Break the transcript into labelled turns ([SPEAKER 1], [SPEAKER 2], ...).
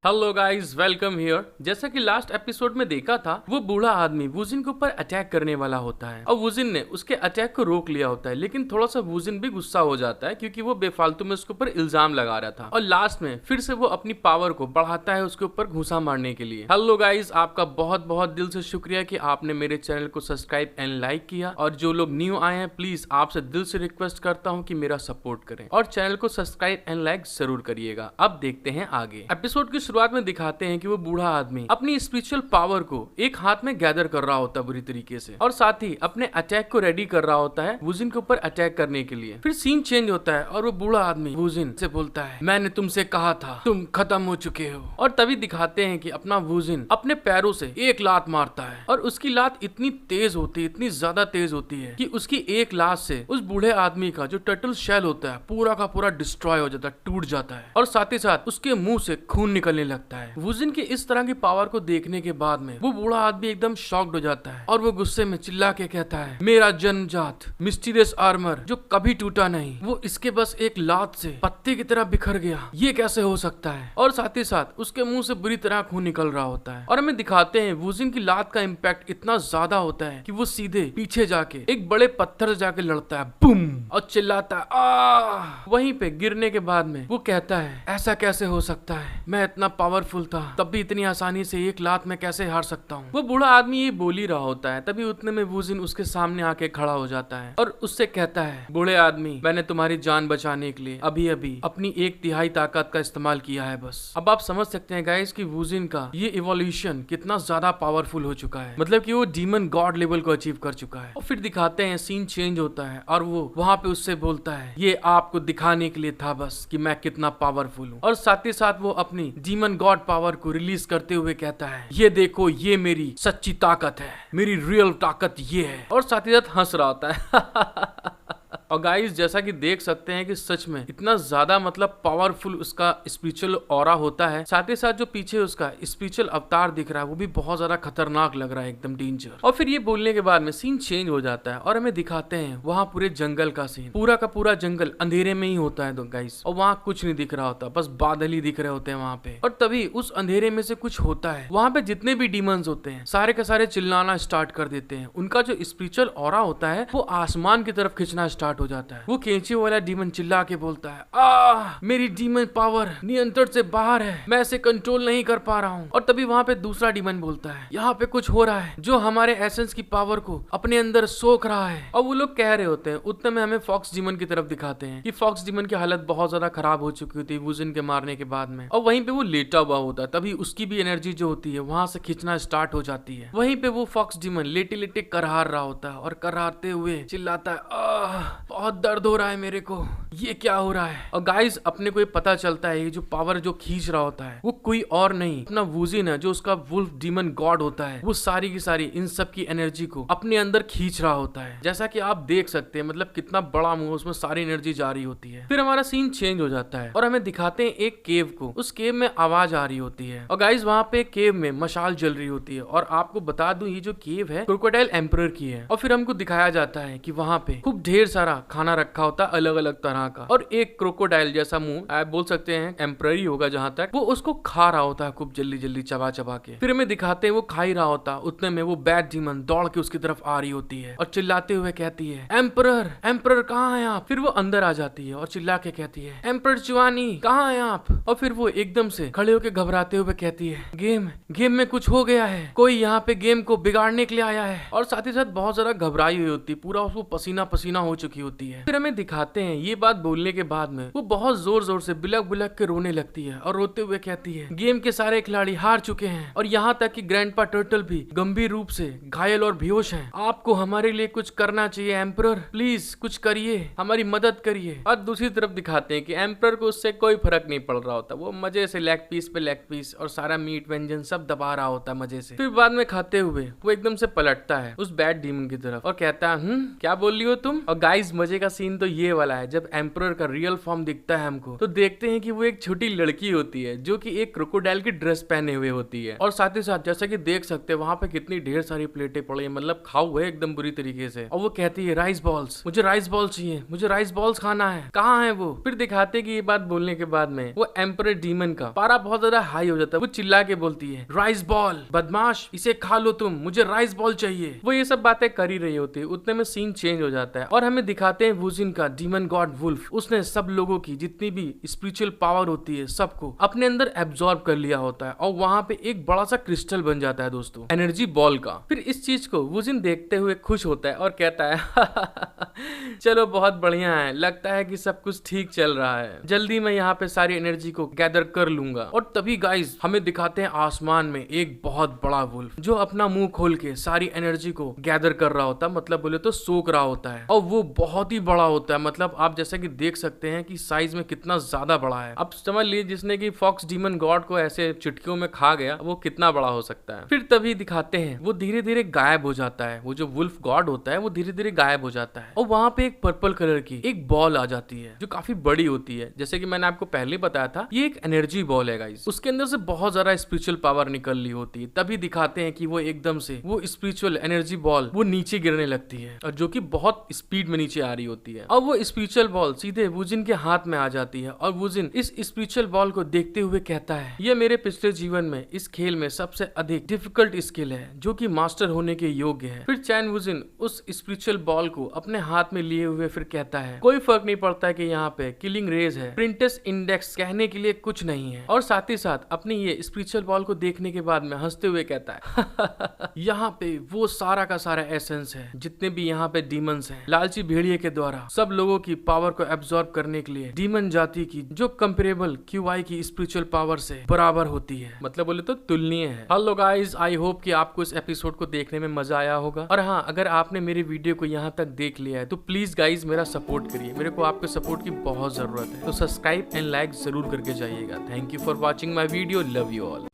[SPEAKER 1] Hello guys, welcome here. जैसा कि last episode में देखा था, वो बूढ़ा आदमी वुजिन के ऊपर अटैक करने वाला होता है और वुजिन ने उसके अटैक को रोक लिया होता है। लेकिन थोड़ा सा वुजिन भी गुस्सा हो जाता है क्योंकि वो बेफालतू में उसके ऊपर इल्जाम लगा रहा था और लास्ट में फिर से वो अपनी पावर को बढ़ाता है उसके ऊपर घुसा मारने के लिए। हेलो गाइस, आपका बहुत बहुत दिल से शुक्रिया कि आपने मेरे चैनल को सब्सक्राइब एंड लाइक किया और जो लोग न्यू आए हैं प्लीज आपसे दिल से रिक्वेस्ट करता हूँ कि मेरा सपोर्ट करें और चैनल को सब्सक्राइब एंड लाइक जरूर करिएगा। अब देखते हैं आगे। एपिसोड की शुरुआत में दिखाते हैं कि वो बूढ़ा आदमी अपनी स्पिरिचुअल पावर को एक हाथ में गैदर कर रहा होता है बुरी तरीके से और साथ ही अपने अटैक को रेडी कर रहा होता है वुजिन के ऊपर अटैक करने के लिए। फिर सीन चेंज होता है और वो बूढ़ा आदमी वुजिन से बोलता है, मैंने तुमसे कहा था तुम खत्म हो चुके हो। और तभी दिखाते हैं कि अपना वुजिन अपने पैरों से एक लात मारता है और उसकी लात इतनी तेज होती है, इतनी ज्यादा तेज होती है कि उसकी एक लात से उस बूढ़े आदमी का जो टर्टल शेल होता है पूरा का पूरा डिस्ट्रॉय हो जाता है, टूट जाता है और साथ ही साथ उसके मुंह से खून निकलने लगता है। वुजिन की इस तरह की पावर को देखने के बाद में वो बूढ़ा आदमी एकदम शॉक्ड हो जाता है और वो गुस्से में चिल्ला के कहता है, मेरा जन्मजात मिस्टीरियस आर्मर जो कभी टूटा नहीं वो इसके बस एक लात से पत्ते की तरह बिखर गया, ये कैसे हो सकता है। और साथ ही साथ उसके मुंह से बुरी तरह खून निकल रहा होता है और हमें दिखाते हैं वुजिन की लात का इम्पैक्ट इतना ज्यादा होता है कि वो सीधे पीछे जाके एक बड़े पत्थर से जाके लड़ता है, बूम, और चिल्लाता है आ। वहीं पे गिरने के बाद में वो कहता है, ऐसा कैसे हो सकता है, मैं इतना पावरफुल था तब भी इतनी आसानी से एक लात में कैसे हार सकता हूँ। वो बूढ़ा आदमी ये बोल ही रहा होता है तभी उतने में वुजिन उसके सामने आके खड़ा हो जाता है और उससे कहता है, बूढ़े आदमी मैंने तुम्हारी जान बचाने के लिए अभी अभी अपनी 1/3 ताकत का इस्तेमाल किया है बस। अब आप समझ सकते हैं गाइस कि वुजिन का ये इवोल्यूशन कितना ज्यादा पावरफुल हो चुका है, मतलब कि वो डीमन गॉड लेवल को अचीव कर चुका है। और फिर दिखाते हैं सीन चेंज होता है और वो वहां पे उससे बोलता है, ये आपको दिखाने के लिए था बस कि मैं कितना पावरफुल हूँ। और साथ ही साथ वो अपनी डीमन गॉड पावर को रिलीज करते हुए कहता है, ये देखो ये मेरी सच्ची ताकत है, मेरी रियल ताकत ये है। और साथ ही साथ हंस रहा होता है और गाइस जैसा कि देख सकते हैं कि सच में इतना ज्यादा मतलब पावरफुल उसका स्पिरिचुअल ऑरा होता है। साथ ही साथ जो पीछे उसका स्पिरिचुअल अवतार दिख रहा है वो भी बहुत ज्यादा खतरनाक लग रहा है, एकदम डेंजर। और फिर ये बोलने के बाद में सीन चेंज हो जाता है और हमें दिखाते हैं वहाँ पूरे जंगल का सीन, पूरा का पूरा जंगल अंधेरे में ही होता है गाइस और वहाँ कुछ नहीं दिख रहा होता, बस बादल ही दिख रहे होते हैं वहाँ पे। और तभी उस अंधेरे में से कुछ होता है, वहाँ पे जितने भी डीमंस होते हैं सारे के सारे चिल्लाना स्टार्ट कर देते हैं। उनका जो स्पिरिचुअल ऑरा होता है वो आसमान की तरफ खींचना स्टार्ट हो जाता है। वो कैंची वाला डीमन चिल्ला के बोलता है, मेरी डीमन पावर नियंत्रण से बाहर है, मैं इसे कंट्रोल नहीं कर पा रहा हूँ। और तभी वहाँ पे दूसरा डीमन बोलता है, यहाँ पे कुछ हो रहा है जो हमारे एसेंस की पावर को अपने अंदर सोख रहा है। और वो लोग कह रहे होते हैं, उतने में हमें फॉक्स डीमन की तरफ दिखाते हैं कि फॉक्स डीमन की हालत बहुत ज्यादा खराब हो चुकी होती है वुजिन के मारने के बाद में और वहीं पे वो लेटा हुआ होता है। तभी उसकी भी एनर्जी जो होती है वहां से खींचना स्टार्ट हो जाती है। वहीं पे वो फॉक्स डीमन लेटे लेटे करहार रहा होता है और करहारते हुए चिल्लाता है, बहुत दर्द हो रहा है मेरे को, ये क्या हो रहा है। और गाइस अपने को ये पता चलता है ये जो पावर जो खींच रहा होता है वो कोई और नहीं अपना वुजिन है, जो उसका वुल्फ डीमन गॉड होता है। वो सारी की सारी इन सब की एनर्जी को अपने अंदर खींच रहा होता है, जैसा कि आप देख सकते हैं, मतलब कितना बड़ा मुंह, उसमें सारी एनर्जी जा रही होती है। फिर हमारा सीन चेंज हो जाता है और हमें दिखाते हैं एक केव को। उस केव में आवाज आ रही होती है और गाइस वहाँ पे केव में मशाल जल रही होती है। और आपको बता दूं ये जो केव है क्रोकोडाइल एम्परर की है। और फिर हमको दिखाया जाता है कि वहाँ पे खूब ढेर सारा खाना रखा होता है अलग अलग तरह का और एक क्रोकोडाइल जैसा मुंह, आप बोल सकते हैं एम्पररी होगा जहां तक, वो उसको खा रहा होता है खूब जल्दी जल्दी चबा चबा के। फिर हमें दिखाते हैं वो खा ही रहा होता, उतने में वो बैड डीमन दौड़ के उसकी तरफ आ रही होती है और चिल्लाते हुए कहती है, एम्परर एम्परर कहाँ है आप। फिर वो अंदर आ जाती है और चिल्ला के कहती है, एम्परर चुआनी कहाँ है आप। और फिर वो एकदम से खड़े होकर घबराते हुए कहती है, गेम में कुछ हो गया है, कोई यहाँ पे गेम को बिगाड़ने के लिए आया है। और साथ ही साथ बहुत ज्यादा घबराई हुई होती, पूरा उसको पसीना पसीना हो चुकी होती है। फिर हमें दिखाते हैं ये बात बोलने के बाद में वो बहुत जोर जोर से बिलक बिलक के रोने लगती है और रोते हुए कहती है, गेम के सारे खिलाड़ी हार चुके हैं और यहाँ तक कि ग्रैंडपा टर्टल भी गंभीर रूप से घायल और बेहोश हैं। आपको हमारे लिए कुछ करना चाहिए एम्परर, प्लीज कुछ करिए, हमारी मदद करिए। और दूसरी तरफ दिखाते हैं कि एम्परर को उससे कोई फर्क नहीं पड़ रहा होता, वो मजे से लेग पीस पे लेग पीस और सारा मीट व्यंजन सब दबा रहा होता है मजे से। फिर बाद में खाते हुए वो एकदम से पलटता है उस बैड डीमन की तरफ और कहता है, क्या बोल रही हो तुम। और गाइस मजे का सीन तो ये वाला है, जब एम्परर का रियल फॉर्म दिखता है हमको तो देखते हैं कि वो एक छोटी लड़की होती है जो कि एक क्रोकोडाइल की ड्रेस पहने हुए होती है। और साथ ही साथ जैसा कि देख सकते हैं वहां पे कितनी ढेर सारी प्लेटें पड़ी है, मतलब खाओ हुए एकदम बुरी तरीके से। और वो कहती है राइस बॉल्स, मुझे राइस बॉल चाहिए, मुझे राइस बॉल्स खाना है, कहाँ है वो। फिर दिखाते कि ये बात बोलने के बाद में वो एम्परर डीमन का पारा बहुत ज्यादा हाई हो जाता है। वो चिल्ला के बोलती है राइस बॉल, बदमाश इसे खा लो तुम, मुझे राइस बॉल चाहिए। वो ये सब बातें कर ही रही होती है, उतने में सीन चेंज हो जाता है और हमें दिखाते हैं वुजिन का डीमन गॉड वुल्फ। उसने सब लोगों की जितनी भी स्पिरिचुअल पावर होती है सबको अपने अंदर एब्जॉर्ब कर लिया होता है और वहां पे एक बड़ा सा क्रिस्टल बन जाता है दोस्तों, एनर्जी बॉल का। फिर इस चीज को वुजिन देखते हुए खुश होता है और कहता है चलो बहुत बढ़िया है, लगता है कि सब कुछ ठीक चल रहा है, जल्दी मैं यहाँ पे सारी एनर्जी को गैदर कर लूंगा। और तभी गाइस हमें दिखाते हैं आसमान में एक बहुत बड़ा वुल्फ जो अपना मुंह खोल के सारी एनर्जी को गैदर कर रहा होता है, मतलब बोले तो सोख रहा होता है। और वो बहुत ही बड़ा होता है, मतलब आप जैसा कि देख सकते हैं कि साइज में कितना ज्यादा बड़ा है। अब समझ लीजिए जिसने कि फॉक्स डीमन गॉड को ऐसे चुटकियों में खा गया वो कितना बड़ा हो सकता है। फिर तभी दिखाते हैं वो धीरे धीरे गायब हो जाता है, वो जो वुल्फ गॉड होता है वो धीरे धीरे गायब हो जाता है और वहां पे एक पर्पल कलर की एक बॉल आ जाती है जो काफी बड़ी होती है। जैसे कि मैंने आपको पहले बताया था ये एक एनर्जी बॉल है गाइस, उसके अंदर से बहुत ज्यादा स्पिरिचुअल पावर निकल रही होती है। तभी दिखाते हैं कि वो एकदम से वो स्पिरिचुअल एनर्जी बॉल वो नीचे गिरने लगती है और जो कि बहुत स्पीड में नीचे आ रही होती है। अब वो स्पिरिचुअल बॉल सीधे वुजिन के हाथ में आ जाती है और वुजिन इस स्पिरिचुअल बॉल को देखते हुए कहता है ये मेरे पिछले जीवन में इस खेल में सबसे अधिक डिफिकल्ट स्किल है जो कि मास्टर होने के योग्य है। फिर चैन वुजिन उस स्पिरिचुअल बॉल को अपने हाथ में लिए हुए फिर कहता है कोई फर्क नहीं पड़ता कि यहाँ पे किलिंग रेज है, प्रिंटेस इंडेक्स कहने के लिए कुछ नहीं है। और साथ ही साथ अपनी ये स्पिरिचुअल बॉल को देखने के बाद में हंसते हुए कहता है यहाँ पे वो सारा का सारा एसेंस है जितने भी यहाँ पे डीमंस हैं, लालची भेड़िए के द्वारा सब लोगों की पावर को एब्जॉर्ब करने के लिए डीमन जाति की जो कंपेरेबल क्यूआई की स्पिरिचुअल पावर से बराबर होती है, मतलब बोले तो तुलनीय है। हेलो गाइस, आई होप कि आपको इस एपिसोड को देखने में मजा आया होगा। और हाँ, अगर आपने मेरी वीडियो को यहाँ तक देख लिया है तो प्लीज गाइस मेरा सपोर्ट करिए, मेरे को आपके सपोर्ट की बहुत जरूरत है। तो सब्सक्राइब एंड लाइक जरूर करके जाइएगा। Thank you for watching my video, love you all.